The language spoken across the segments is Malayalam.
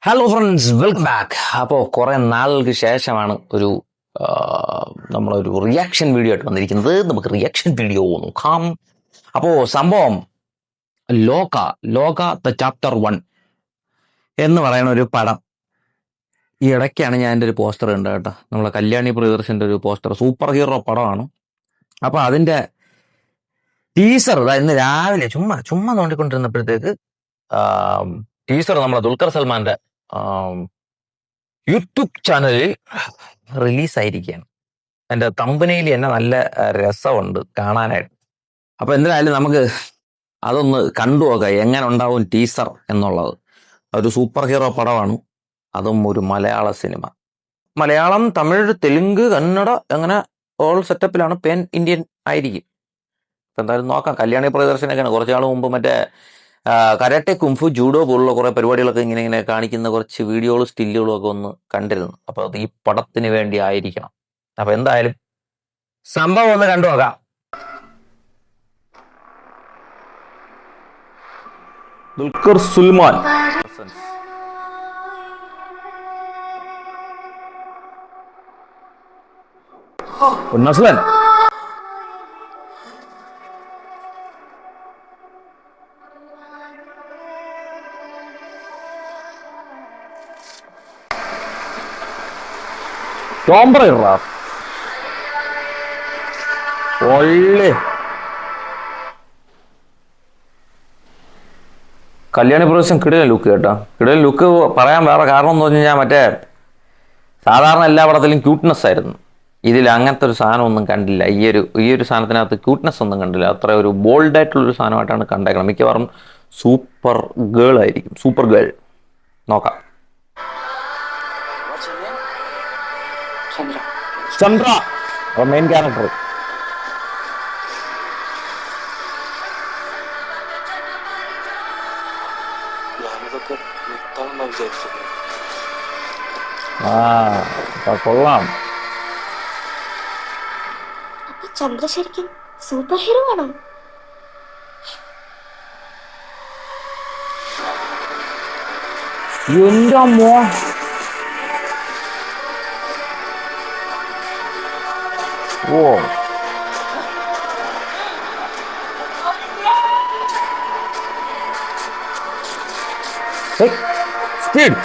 Hello friends, welcome back. അപ്പോൾ കുറേ നാളുകൾക്ക് ശേഷമാണ് നമ്മളൊരു റിയാക്ഷൻ വീഡിയോ ആയിട്ട് വന്നിരിക്കുന്നത്. നമുക്ക് റിയാക്ഷൻ വീഡിയോ നോക്കാം. അപ്പോൾ സംഭവം ലോക ലോക ദ ചാപ്റ്റർ 1 എന്ന് പറയുന്ന ഒരു പടം. ഈ ഇടയ്ക്കാണ് ഞാൻ എൻ്റെ ഒരു പോസ്റ്റർ കണ്ടത് കേട്ടോ. നമ്മളെ കല്യാണി പ്രിയദർശൻ്റെ ഒരു പോസ്റ്റർ, സൂപ്പർ ഹീറോ പടമാണ്. അപ്പോൾ അതിൻ്റെ ടീസർ ഇന്ന് രാവിലെ ചുമ്മാ നോണ്ടിക്കൊണ്ടിരുന്നപ്പോഴത്തേക്ക് ടീസർ നമ്മളെ ദുൽഖർ സൽമാന്റെ യൂട്യൂബ് ചാനലിൽ റിലീസായിരിക്കുകയാണ്. എൻ്റെ തമ്പനയിൽ എന്നെ നല്ല രസമുണ്ട് കാണാനായിട്ട്. അപ്പോൾ എന്തായാലും നമുക്ക് അതൊന്ന് കണ്ടു നോക്കാം, എങ്ങനെ ഉണ്ടാവും ടീസർ എന്നുള്ളത്. ഒരു സൂപ്പർ ഹീറോ പടമാണ്, അതും ഒരു മലയാള സിനിമ. മലയാളം, തമിഴ്, തെലുങ്ക്, കന്നഡ, അങ്ങനെ ഓൾ സെറ്റപ്പിലാണ്. പാൻ ഇന്ത്യൻ ആയിരിക്കും. അപ്പം എന്തായാലും നോക്കാം. കല്യാണി പ്രിയദർശനൊക്കെയാണ് കുറച്ച് നാൾ മുമ്പ് മറ്റേ കരാട്ടെ, കുംഫു, ജൂഡോ പോലുള്ള കുറേ പരിപാടികളൊക്കെ ഇങ്ങനെ കാണിക്കുന്ന കുറച്ച് വീഡിയോകളും സ്റ്റില്ലുകളും ഒക്കെ ഒന്ന് കണ്ടിരുന്നു. അപ്പോൾ അത് ഈ പടത്തിന് വേണ്ടി ആയിരിക്കണം. അപ്പൊ എന്തായാലും സംഭവം ഒന്ന് കണ്ടു നോക്കാം. ദുൽഖർ സൽമാൻ, നസ്ലൻ, ഒള്ളി കല്യാണി പ്രവേശം കിടിലൻ ലുക്ക് കേട്ടോ. കിടിലൻ ലുക്ക് പറയാൻ വേറെ കാരണം എന്ന് പറഞ്ഞു കഴിഞ്ഞാൽ മറ്റേ സാധാരണ എല്ലാ പടത്തിലും ക്യൂട്ട്നെസ് ആയിരുന്നു. ഇതിൽ അങ്ങനത്തെ ഒരു സാധനം ഒന്നും കണ്ടില്ല. ഈ ഒരു സാധനത്തിനകത്ത് ക്യൂട്ട്നെസ് ഒന്നും കണ്ടില്ല. അത്ര ഒരു ബോൾഡായിട്ടുള്ളൊരു സാധനമായിട്ടാണ് കണ്ടേക്കണം. മിക്കവാറും സൂപ്പർ ഗേൾ ആയിരിക്കും. Super girl. നോക്കാം. Chandra main character. കൊള്ളാം. ചന്ദ്ര ശരിക്കും സൂപ്പർ ഹീറോ ആണോ? എന്റെ അമ്മോ, ഓ സ്പീഡ്.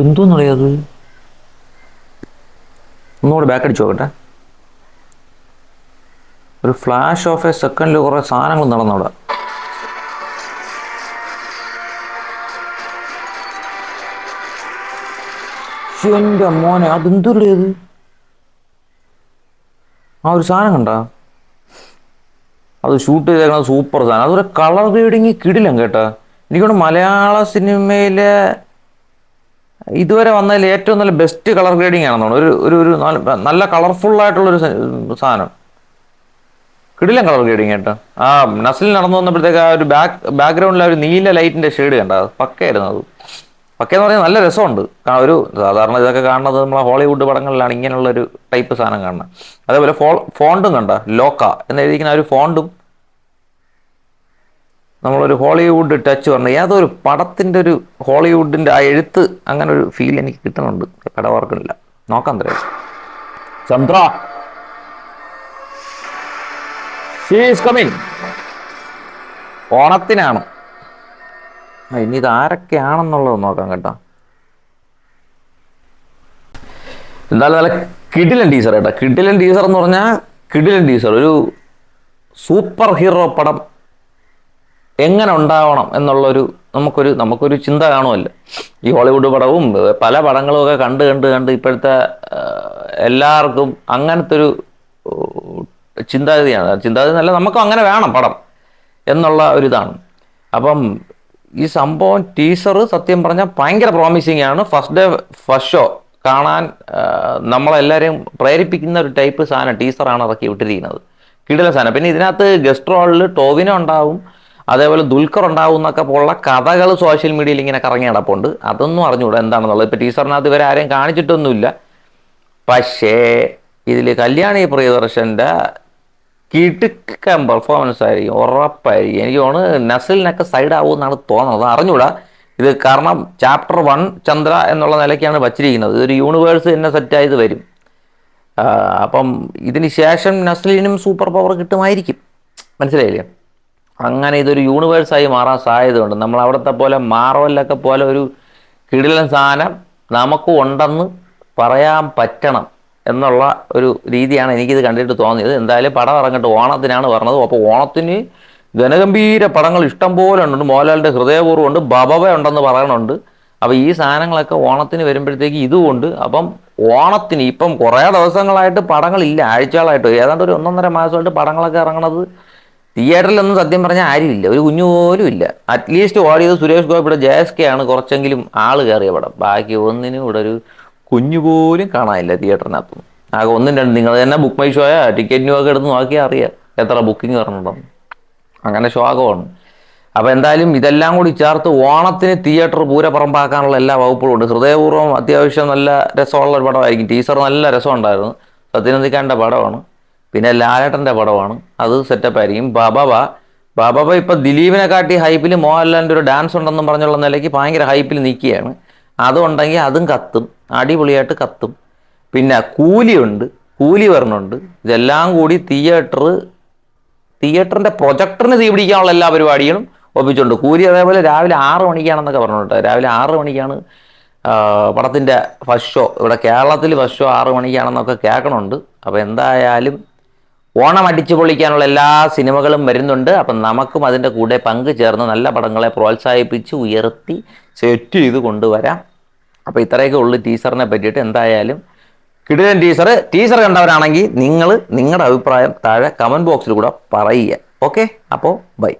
എന്തോന്നറിയാത്? ഒന്നുകൂടെ ബാക്ക് അടിച്ചു നോക്കട്ടെ. ഒരു ഫ്ലാഷ് ഓഫ് എ സെക്കൻഡിൽ കുറെ സാധനങ്ങൾ നടന്നവിടെ. എന്റെ മോനെ, അതെന്തുള്ളത്? ആ ഒരു സാധനം കണ്ട, അത് ഷൂട്ട് ചെയ്തേക്കുന്നത് സൂപ്പർ സാധനം. അതൊരു കളർ ഗ്രേഡിങ് കിടിലം കേട്ടാ. എനിക്കൊണ്ട് മലയാള സിനിമയിലെ ഇതുവരെ വന്നതിൽ ഏറ്റവും നല്ല ബെസ്റ്റ് കളർ ഗ്രേഡിങ് ആണെന്നാണ്. ഒരു നല്ല കളർഫുള്ളായിട്ടുള്ളൊരു സാധനം. കിടിലം കളർ ഗ്രേഡിങ് കേട്ടോ. ആ നസ്ലിൽ നടന്നു വന്നപ്പോഴത്തേക്ക് ആ ഒരു ബാക്ക്ഗ്രൗണ്ടിൽ ഒരു നീല ലൈറ്റിന്റെ ഷെയ്ഡ് കണ്ട, അത് പക്കയായിരുന്നു. അത് പക്കയെന്ന് പറഞ്ഞാൽ നല്ല രസമുണ്ട്. ഒരു സാധാരണ ഇതൊക്കെ കാണുന്നത് നമ്മളെ ഹോളിവുഡ് പടങ്ങളിലാണ് ഇങ്ങനെയുള്ളൊരു ടൈപ്പ് സാധനം കാണുന്നത്. അതേപോലെ ഫോണ്ടും കണ്ട, ലോക്ക എന്നെഴുതിക്കുന്ന ഒരു ഫോണ്ടും നമ്മളൊരു ഹോളിവുഡ് ടച്ച് പറഞ്ഞു. ഏതൊരു പടത്തിൻ്റെ ഒരു ഹോളിവുഡിൻ്റെ ആ എഴുത്ത്, അങ്ങനെ ഒരു ഫീൽ എനിക്ക് കിട്ടുന്നുണ്ട്. പടവർക്കുന്നില്ല. നോക്കാം തരാം. Chandra she's coming. ഓണത്തിനാണ്. ഇനി ഇത് ആരൊക്കെയാണെന്നുള്ളത് നോക്കാം കേട്ടോ. എന്തായാലും നല്ല കിടിലൻ ടീസർ കേട്ടോ. കിടിലൻ ടീസർ എന്ന് പറഞ്ഞാൽ കിടിലൻ ടീസർ. ഒരു സൂപ്പർ ഹീറോ പടം എങ്ങനെ ഉണ്ടാവണം എന്നുള്ളൊരു നമുക്കൊരു ചിന്ത കാണുമല്ലോ. ഈ ഹോളിവുഡ് പടവും പല പടങ്ങളും ഒക്കെ കണ്ട് ഇപ്പോഴത്തെ എല്ലാവർക്കും അങ്ങനത്തെ ഒരു ചിന്താഗതിയാണ്. ചിന്താഗതി നല്ല നമുക്കും അങ്ങനെ വേണം പടം എന്നുള്ള ഒരിതാണ്. അപ്പം ഈ സംഭവം ടീസർ സത്യം പറഞ്ഞാൽ ഭയങ്കര പ്രോമിസിങ് ആണ്. ഫസ്റ്റ് ഷോ കാണാൻ നമ്മളെല്ലാവരെയും പ്രേരിപ്പിക്കുന്ന ഒരു ടൈപ്പ് സാധനം ടീസറാണ് ഇറക്കി വിട്ടിരിക്കുന്നത്. കിടിലൻ സാധനം. പിന്നെ ഇതിനകത്ത് ഗസ്റ്റ് റോളിൽ ടോവിനോ ഉണ്ടാവും, അതേപോലെ ദുൽഖർ ഉണ്ടാവും എന്നൊക്കെ പോലുള്ള കഥകൾ സോഷ്യൽ മീഡിയയിൽ ഇങ്ങനെ കറങ്ങി നടപ്പുണ്ട്. അതൊന്നും അറിഞ്ഞുകൂടാ എന്താണെന്നുള്ളത്. ഇപ്പം ടീച്ചറിനകത്ത് ഇവരെ ആരെയും കാണിച്ചിട്ടൊന്നുമില്ല. പക്ഷേ ഇതിൽ കല്യാണി പ്രിയദർശൻ്റെ കിടുക്കൻ പെർഫോമൻസ് ആയിരിക്കും, ഉറപ്പായിരിക്കും. എനിക്ക് തോന്നുന്നു നസലിനൊക്കെ സൈഡ് ആവും എന്നാണ് തോന്നുന്നത്, അറിഞ്ഞൂടാ. ഇത് കാരണം ചാപ്റ്റർ 1 ചന്ദ്ര എന്നുള്ള നിലയ്ക്കാണ് വച്ചിരിക്കുന്നത്. ഇതൊരു യൂണിവേഴ്സ് തന്നെ സെറ്റായത് വരും. അപ്പം ഇതിന് ശേഷം നസ്ലിനും സൂപ്പർ പവർ കിട്ടുമായിരിക്കും, മനസ്സിലായില്ലേ? അങ്ങനെ ഇതൊരു യൂണിവേഴ്സായി മാറാൻ സാധ്യതയുണ്ട്. നമ്മൾ അവിടുത്തെ പോലെ മാർവലിലൊക്കെ പോലെ ഒരു കിടിലൻ സാധനം നമുക്കും ഉണ്ടെന്ന് പറയാൻ പറ്റണം എന്നുള്ള ഒരു രീതിയാണ് എനിക്കിത് കണ്ടിട്ട് തോന്നിയത്. എന്തായാലും പടം ഇറങ്ങട്ടെ, ഓണത്തിനാണ് പറഞ്ഞത്. അപ്പോൾ ഓണത്തിന് ഘനഗംഭീര പടങ്ങൾ ഇഷ്ടം പോലെ ഉണ്ട്. മോഹൻലാലിൻ്റെ ഹൃദയപൂർവ്വം ഉണ്ട്, ബബവ ഉണ്ടെന്ന് പറയണുണ്ട്. അപ്പോൾ ഈ സാധനങ്ങളൊക്കെ ഓണത്തിന് വരുമ്പോഴത്തേക്ക് ഇതുമുണ്ട്. അപ്പം ഓണത്തിന് ഇപ്പം കുറേ ദിവസങ്ങളായിട്ട് പടങ്ങളില്ല, ആഴ്ചകളായിട്ട് ഏതാണ്ട് ഒരു 1.5 മാസമായിട്ട് പടങ്ങളൊക്കെ ഇറങ്ങണത് തിയേറ്ററിലൊന്നും സത്യം പറഞ്ഞാൽ ആരുമില്ല, ഒരു കുഞ്ഞു പോലും ഇല്ല. അറ്റ്ലീസ്റ്റ് ഓടിയത് സുരേഷ് ഗോപിയുടെ JSK ആണ് കുറച്ചെങ്കിലും ആൾ കയറിയ പടം. ബാക്കി ഒന്നിനും ഇവിടെ ഒരു കുഞ്ഞു പോലും കാണാനില്ല തിയേറ്ററിനകത്തും. ആകെ 1-2 നിങ്ങൾ തന്നെ ബുക്ക് മൈ ഷോയാ ടിക്കറ്റിനും ഒക്കെ എടുത്ത് നോക്കിയാൽ അറിയാം എത്ര ബുക്കിംഗ് പറഞ്ഞിട്ടുണ്ടെന്ന്. അങ്ങനെ ശോകമാണ്. അപ്പോൾ എന്തായാലും ഇതെല്ലാം കൂടി ചേർത്ത് ഓണത്തിന് തിയേറ്റർ പൂരപ്പറമ്പാക്കാനുള്ള എല്ലാ വകുപ്പുകളും ഉണ്ട്. ഹൃദയപൂർവ്വം അത്യാവശ്യം നല്ല രസമുള്ള ഒരു പടമായിരിക്കും. ടീച്ചർ നല്ല രസമുണ്ടായിരുന്നു. സത്യനന്ദിക്കാൻ്റെ പടമാണ്, പിന്നെ ലാലേട്ടൻ്റെ പടമാണ്, അത് സെറ്റപ്പായിരിക്കും. ബബവ ഇപ്പം ദിലീപിനെ കാട്ടി ഹൈപ്പിൽ മോഹൻലാലിൻ്റെ ഒരു ഡാൻസ് ഉണ്ടെന്നും പറഞ്ഞുള്ള നിലയ്ക്ക് ഭയങ്കര ഹൈപ്പിൽ നിൽക്കുകയാണ്. അതുണ്ടെങ്കിൽ അതും കത്തും, അടിപൊളിയായിട്ട് കത്തും. പിന്നെ കൂലിയുണ്ട്, കൂലി വരണുണ്ട്. ഇതെല്ലാം കൂടി തിയേറ്ററിൻ്റെ പ്രൊജക്ടറിന് തീ പിടിക്കാനുള്ള എല്ലാ പരിപാടികളും ഒപ്പിച്ചുണ്ട്. കൂലി അതേപോലെ രാവിലെ 6 മണിക്കാണെന്നൊക്കെ പറഞ്ഞിട്ടുണ്ട്. രാവിലെ 6 മണിക്കാണ് പടത്തിൻ്റെ ഫസ്റ്റ് ഷോ. ഇവിടെ കേരളത്തിൽ ഫസ്റ്റ് ഷോ 6 മണിക്കാണെന്നൊക്കെ കേൾക്കണുണ്ട്. അപ്പോൾ എന്തായാലും ഓണം അടിച്ചു പൊളിക്കാനുള്ള എല്ലാ സിനിമകളും വരുന്നുണ്ട്. അപ്പം നമുക്കും അതിൻ്റെ കൂടെ പങ്കു ചേർന്ന് നല്ല പടങ്ങളെ പ്രോത്സാഹിപ്പിച്ച് ഉയർത്തി സെറ്റ് ചെയ്ത് കൊണ്ടുവരാം. അപ്പോൾ ഇത്രയൊക്കെ ഉള്ളു ടീച്ചറിനെ പറ്റിയിട്ട്. എന്തായാലും കിടിലൻ ടീച്ചർ കണ്ടവരാണെങ്കിൽ നിങ്ങൾ നിങ്ങളുടെ അഭിപ്രായം താഴെ കമൻറ്റ് ബോക്സിൽ കൂടെ പറയുക. ഓക്കെ, അപ്പോൾ ബൈ.